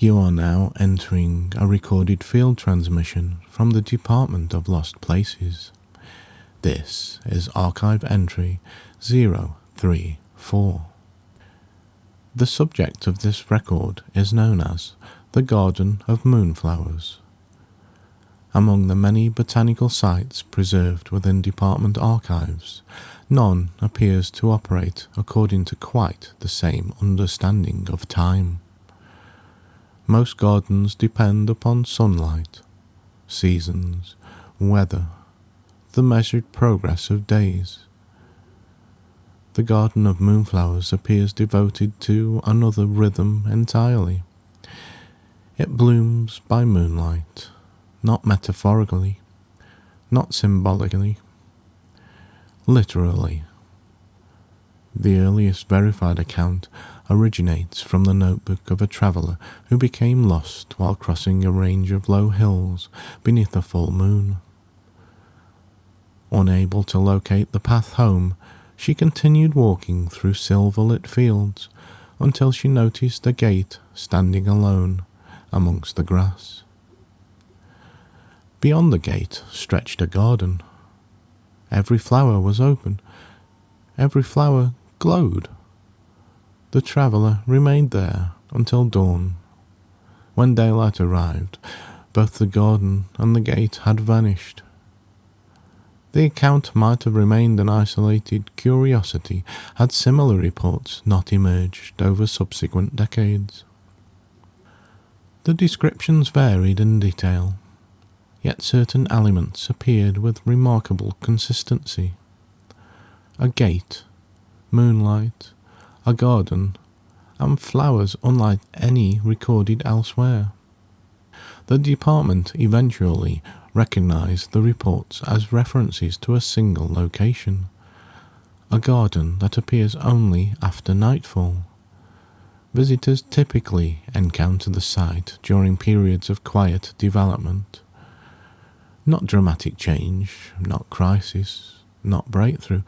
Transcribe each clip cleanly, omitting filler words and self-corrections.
You are now entering a recorded field transmission from the Department of Lost Places. This is archive entry 034. The subject of this record is known as the Garden of Moonflowers. Among the many botanical sites preserved within department archives, none appears to operate according to quite the same understanding of time. Most gardens depend upon sunlight, seasons, weather, the measured progress of days. The Garden of Moonflowers appears devoted to another rhythm entirely. It blooms by moonlight, not metaphorically, not symbolically, literally. The earliest verified account originates from the notebook of a traveller who became lost while crossing a range of low hills beneath a full moon. Unable to locate the path home, she continued walking through silver-lit fields until she noticed a gate standing alone amongst the grass. Beyond the gate stretched a garden. Every flower was open. Every flower glowed. The traveller remained there until dawn. When daylight arrived, both the garden and the gate had vanished. The account might have remained an isolated curiosity had similar reports not emerged over subsequent decades. The descriptions varied in detail, yet certain elements appeared with remarkable consistency. A gate, moonlight, a garden, and flowers unlike any recorded elsewhere. The department eventually recognized the reports as references to a single location, a garden that appears only after nightfall. Visitors typically encounter the site during periods of quiet development. Not dramatic change, not crisis, not breakthrough,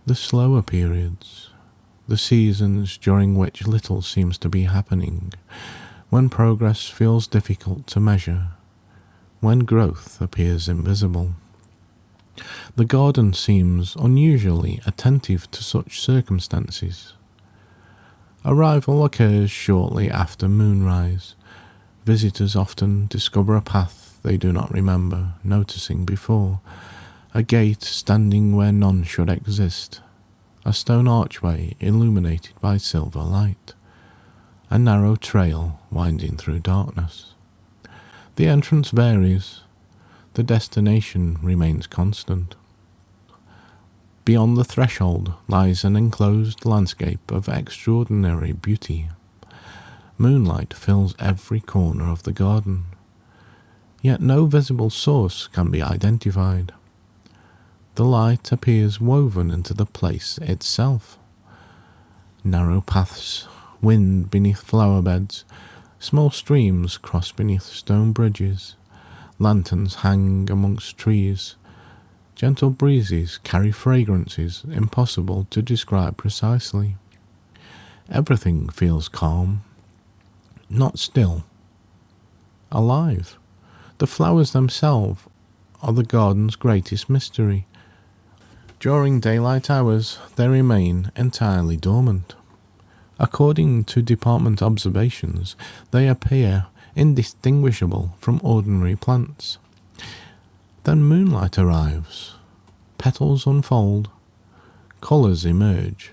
the slower periods, the seasons during which little seems to be happening, when progress feels difficult to measure, when growth appears invisible. The garden seems unusually attentive to such circumstances. Arrival occurs shortly after moonrise. Visitors often discover a path they do not remember noticing before, a gate standing where none should exist, a stone archway illuminated by silver light, a narrow trail winding through darkness. The entrance varies, the destination remains constant. Beyond the threshold lies an enclosed landscape of extraordinary beauty. Moonlight fills every corner of the garden, yet no visible source can be identified. The light appears woven into the place itself. Narrow paths wind beneath flower beds, small streams cross beneath stone bridges, lanterns hang amongst trees, gentle breezes carry fragrances impossible to describe precisely. Everything feels calm, not still, alive. The flowers themselves are the garden's greatest mystery. During daylight hours, they remain entirely dormant. According to department observations, they appear indistinguishable from ordinary plants. Then moonlight arrives. Petals unfold. Colours emerge.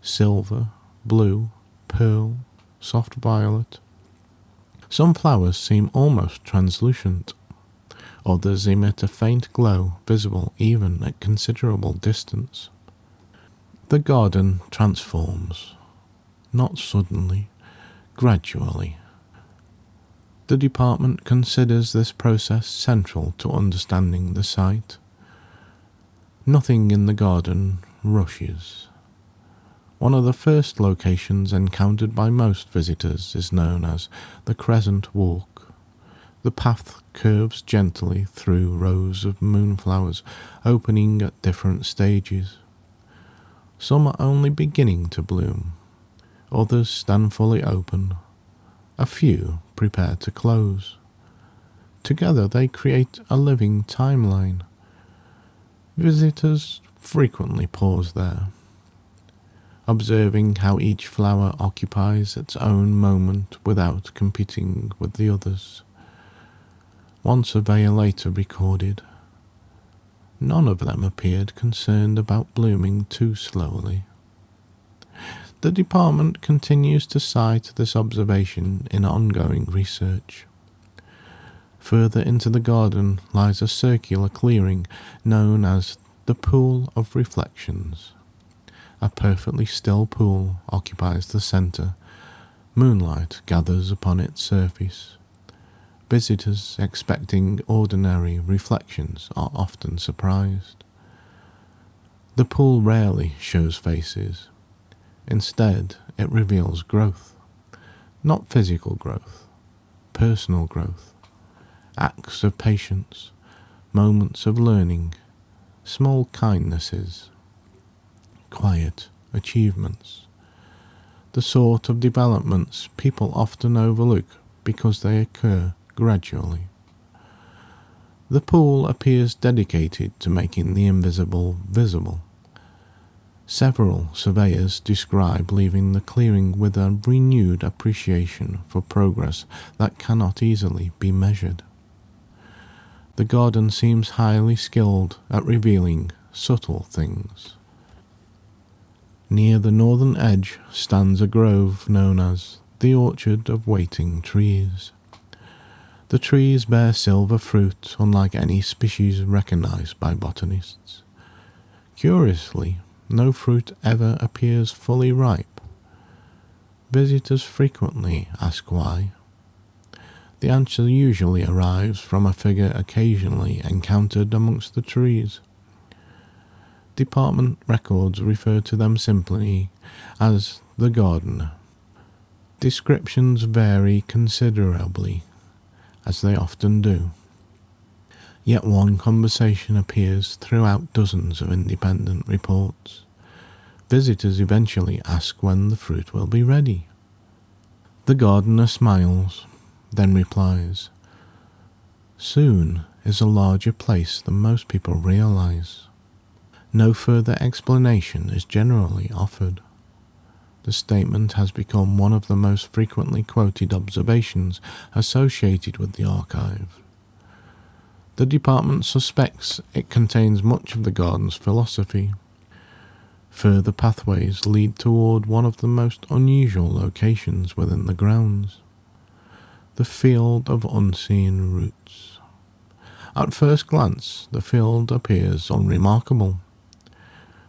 Silver, blue, pearl, soft violet. Some flowers seem almost translucent. Others emit a faint glow visible even at considerable distance. The garden transforms, not suddenly, gradually. The department considers this process central to understanding the site. Nothing in the garden rushes. One of the first locations encountered by most visitors is known as the Crescent Walk. The path curves gently through rows of moonflowers, opening at different stages. Some are only beginning to bloom, others stand fully open, A few prepare to close. Together they create a living timeline. Visitors frequently pause there, observing how each flower occupies its own moment without competing with the others. One surveyor later recorded, "None of them appeared concerned about blooming too slowly." The department continues to cite this observation in ongoing research. Further into the garden lies a circular clearing known as the Pool of Reflections. A perfectly still pool occupies the centre. Moonlight gathers upon its surface. Visitors expecting ordinary reflections are often surprised. The pool rarely shows faces. Instead, it reveals growth. Not physical growth, personal growth. Acts of patience, moments of learning, small kindnesses, quiet achievements. The sort of developments people often overlook because they occur gradually. The pool appears dedicated to making the invisible visible. Several surveyors describe leaving the clearing with a renewed appreciation for progress that cannot easily be measured. The garden seems highly skilled at revealing subtle things. Near the northern edge stands a grove known as the Orchard of Waiting Trees. The trees bear silver fruit unlike any species recognized by botanists. Curiously, no fruit ever appears fully ripe. Visitors frequently ask why. The answer usually arrives from a figure occasionally encountered amongst the trees. Department records refer to them simply as the gardener. Descriptions vary considerably, as they often do. Yet one conversation appears throughout dozens of independent reports. Visitors eventually ask when the fruit will be ready. The gardener smiles, then replies, "Soon is a larger place than most people realize." No further explanation is generally offered. The statement has become one of the most frequently quoted observations associated with the archive. The department suspects it contains much of the garden's philosophy. Further pathways lead toward one of the most unusual locations within the grounds, the Field of Unseen Roots. At first glance, the field appears unremarkable.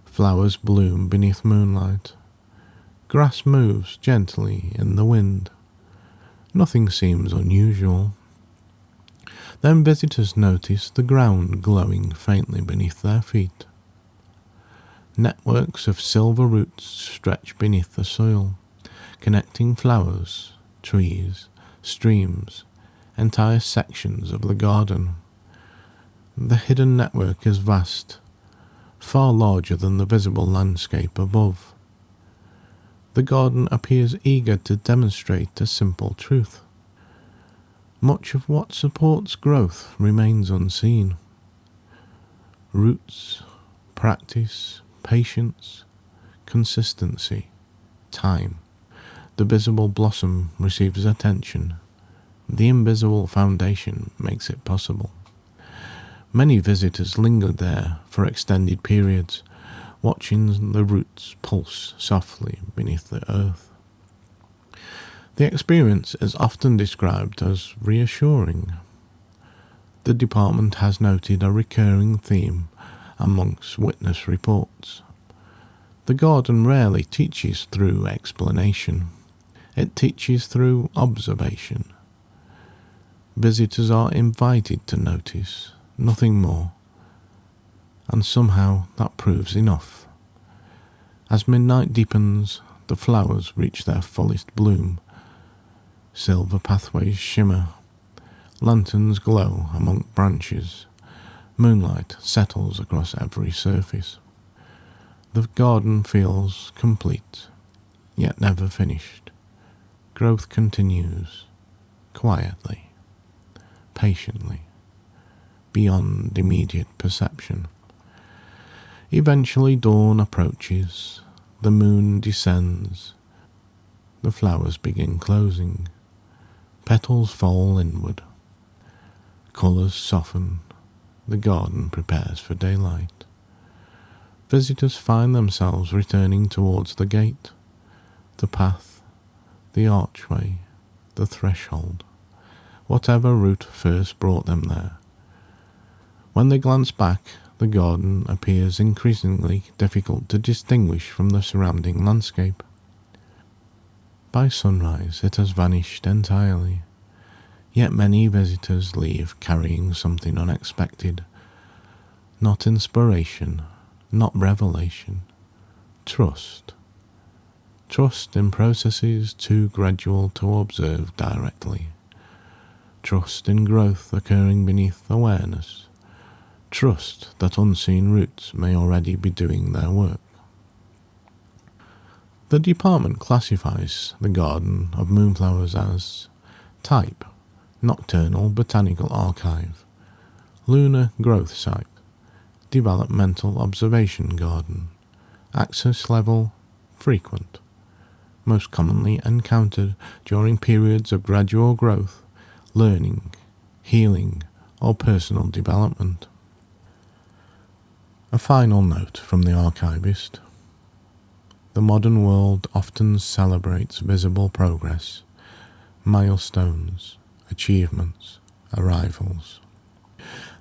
Flowers bloom beneath moonlight. Grass moves gently in the wind. Nothing seems unusual. Then visitors notice the ground glowing faintly beneath their feet. Networks of silver roots stretch beneath the soil, connecting flowers, trees, streams, entire sections of the garden. The hidden network is vast, far larger than the visible landscape above. The garden appears eager to demonstrate a simple truth. Much of what supports growth remains unseen. Roots, practice, patience, consistency, time. The visible blossom receives attention. The invisible foundation makes it possible. Many visitors linger there for extended periods, watching the roots pulse softly beneath the earth. The experience is often described as reassuring. The department has noted a recurring theme amongst witness reports. The garden rarely teaches through explanation. It teaches through observation. Visitors are invited to notice, nothing more. And somehow that proves enough. As midnight deepens, the flowers reach their fullest bloom. Silver pathways shimmer. Lanterns glow among branches. Moonlight settles across every surface. The garden feels complete, yet never finished. growth continues, quietly, patiently, beyond immediate perception. Eventually dawn approaches, the moon descends, the flowers begin closing, petals fall inward, colours soften, the garden prepares for daylight. Visitors find themselves returning towards the gate, the path, the archway, the threshold, whatever route first brought them there. When they glance back, the garden appears increasingly difficult to distinguish from the surrounding landscape. By sunrise it has vanished entirely, yet many visitors leave carrying something unexpected. Not inspiration, not revelation, trust. Trust in processes too gradual to observe directly. Trust in growth occurring beneath awareness. Trust that unseen roots may already be doing their work. The department classifies the Garden of Moonflowers as type, nocturnal botanical archive, lunar growth site, developmental observation garden, access level frequent, most commonly encountered during periods of gradual growth, learning, healing, or personal development. A final note from the archivist. The modern world often celebrates visible progress, milestones, achievements, arrivals.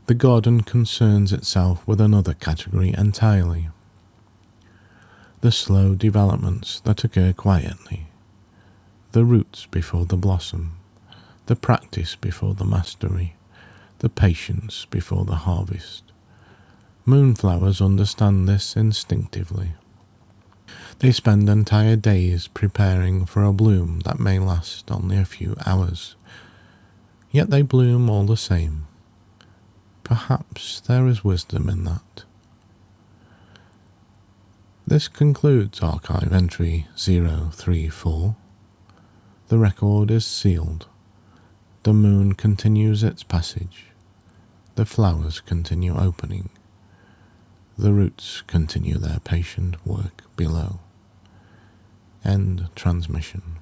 The garden concerns itself with another category entirely. The slow developments that occur quietly, the roots before the blossom, the practice before the mastery, the patience before the harvest. Moonflowers understand this instinctively. They spend entire days preparing for a bloom that may last only a few hours. Yet they bloom all the same. Perhaps there is wisdom in that. This concludes archive entry 034. The record is sealed. The moon continues its passage. The flowers continue opening. The roots continue their patient work below. End transmission.